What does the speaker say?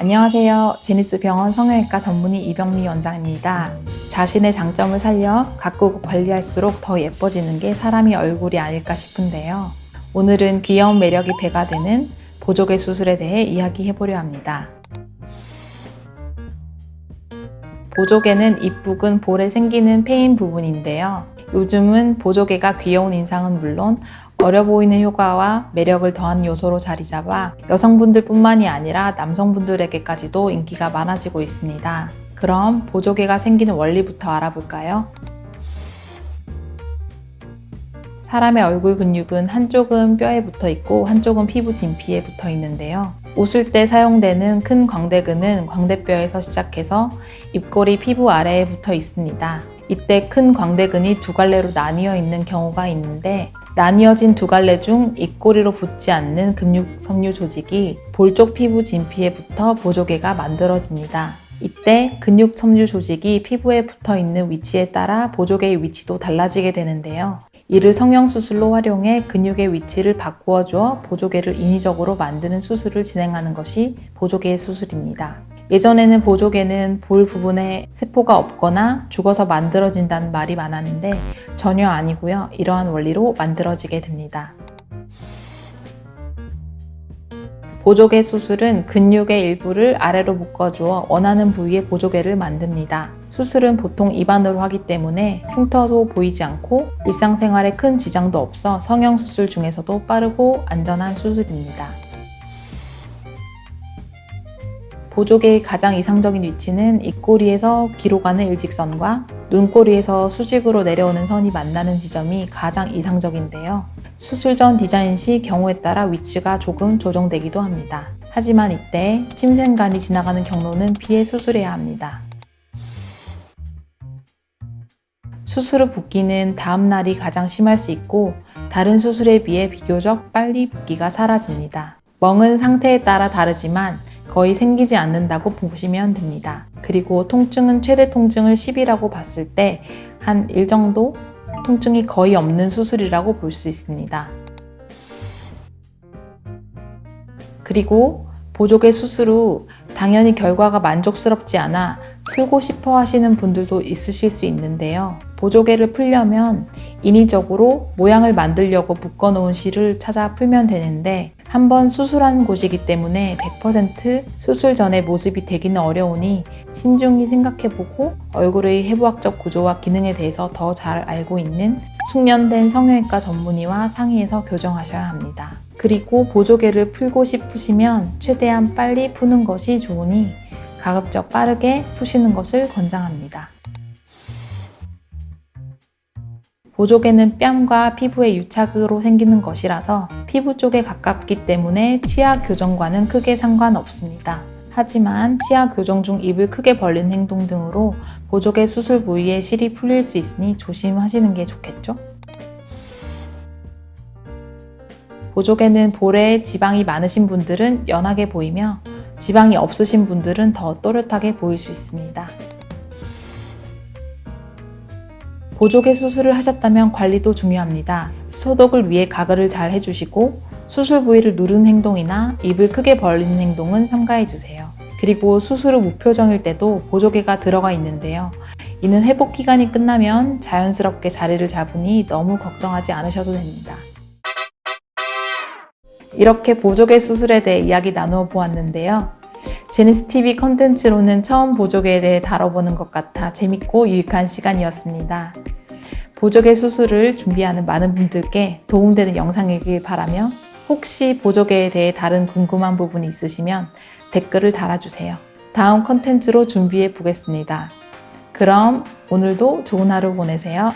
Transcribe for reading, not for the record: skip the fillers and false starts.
안녕하세요. 제니스 병원 성형외과 전문의 이병미 원장입니다. 자신의 장점을 살려 가꾸고 관리할수록 더 예뻐지는 게 사람의 얼굴이 아닐까 싶은데요. 오늘은 귀여운 매력이 배가 되는 보조개 수술에 대해 이야기해보려 합니다. 보조개는 입부근 볼에 생기는 패인 부분인데요. 요즘은 보조개가 귀여운 인상은 물론 어려 보이는 효과와 매력을 더한 요소로 자리 잡아 여성분들 뿐만이 아니라 남성분들에게까지도 인기가 많아지고 있습니다. 그럼 보조개가 생기는 원리부터 알아볼까요? 사람의 얼굴 근육은 한쪽은 뼈에 붙어 있고 한쪽은 피부 진피에 붙어 있는데요. 웃을 때 사용되는 큰 광대근은 광대뼈에서 시작해서 입꼬리 피부 아래에 붙어 있습니다. 이때 큰 광대근이 두 갈래로 나뉘어 있는 경우가 있는데 나뉘어진 두 갈래 중 입꼬리로 붙지 않는 근육 섬유 조직이 볼 쪽 피부 진피에 붙어 보조개가 만들어집니다. 이때 근육 섬유 조직이 피부에 붙어 있는 위치에 따라 보조개의 위치도 달라지게 되는데요. 이를 성형수술로 활용해 근육의 위치를 바꾸어 주어 보조개를 인위적으로 만드는 수술을 진행하는 것이 보조개 수술입니다. 예전에는 보조개는 볼 부분에 세포가 없거나 죽어서 만들어진다는 말이 많았는데 전혀 아니고요. 이러한 원리로 만들어지게 됩니다. 보조개 수술은 근육의 일부를 아래로 묶어주어 원하는 부위에 보조개를 만듭니다. 수술은 보통 입안으로 하기 때문에 흉터도 보이지 않고 일상생활에 큰 지장도 없어 성형수술 중에서도 빠르고 안전한 수술입니다. 보조개의 가장 이상적인 위치는 입꼬리에서 귀로 가는 일직선과 눈꼬리에서 수직으로 내려오는 선이 만나는 지점이 가장 이상적인데요. 수술 전 디자인 시 경우에 따라 위치가 조금 조정되기도 합니다. 하지만 이때 침샘간이 지나가는 경로는 피해 수술해야 합니다. 수술 후 붓기는 다음 날이 가장 심할 수 있고 다른 수술에 비해 비교적 빨리 붓기가 사라집니다. 멍은 상태에 따라 다르지만 거의 생기지 않는다고 보시면 됩니다. 그리고 통증은 최대 통증을 10이라고 봤을 때 한 1 정도 통증이 거의 없는 수술이라고 볼 수 있습니다. 그리고 보조개 수술 후 당연히 결과가 만족스럽지 않아 풀고 싶어 하시는 분들도 있으실 수 있는데요. 보조개를 풀려면 인위적으로 모양을 만들려고 묶어놓은 실을 찾아 풀면 되는데 한번 수술한 곳이기 때문에 100% 수술 전의 모습이 되기는 어려우니 신중히 생각해보고 얼굴의 해부학적 구조와 기능에 대해서 더 잘 알고 있는 숙련된 성형외과 전문의와 상의해서 교정하셔야 합니다. 그리고 보조개를 풀고 싶으시면 최대한 빨리 푸는 것이 좋으니 가급적 빠르게 푸시는 것을 권장합니다. 보조개는 뺨과 피부의 유착으로 생기는 것이라서 피부 쪽에 가깝기 때문에 치아 교정과는 크게 상관없습니다. 하지만 치아 교정 중 입을 크게 벌린 행동 등으로 보조개 수술 부위에 실이 풀릴 수 있으니 조심하시는 게 좋겠죠? 보조개는 볼에 지방이 많으신 분들은 연하게 보이며 지방이 없으신 분들은 더 또렷하게 보일 수 있습니다. 보조개 수술을 하셨다면 관리도 중요합니다. 소독을 위해 가글을 잘 해주시고 수술 부위를 누르는 행동이나 입을 크게 벌리는 행동은 삼가해주세요. 그리고 수술 후 무표정일 때도 보조개가 들어가 있는데요. 이는 회복 기간이 끝나면 자연스럽게 자리를 잡으니 너무 걱정하지 않으셔도 됩니다. 이렇게 보조개 수술에 대해 이야기 나누어 보았는데요. 제니스TV 컨텐츠로는 처음 보조개에 대해 다뤄보는 것 같아 재밌고 유익한 시간이었습니다. 보조개 수술을 준비하는 많은 분들께 도움되는 영상이길 바라며 혹시 보조개에 대해 다른 궁금한 부분이 있으시면 댓글을 달아주세요. 다음 컨텐츠로 준비해 보겠습니다. 그럼 오늘도 좋은 하루 보내세요.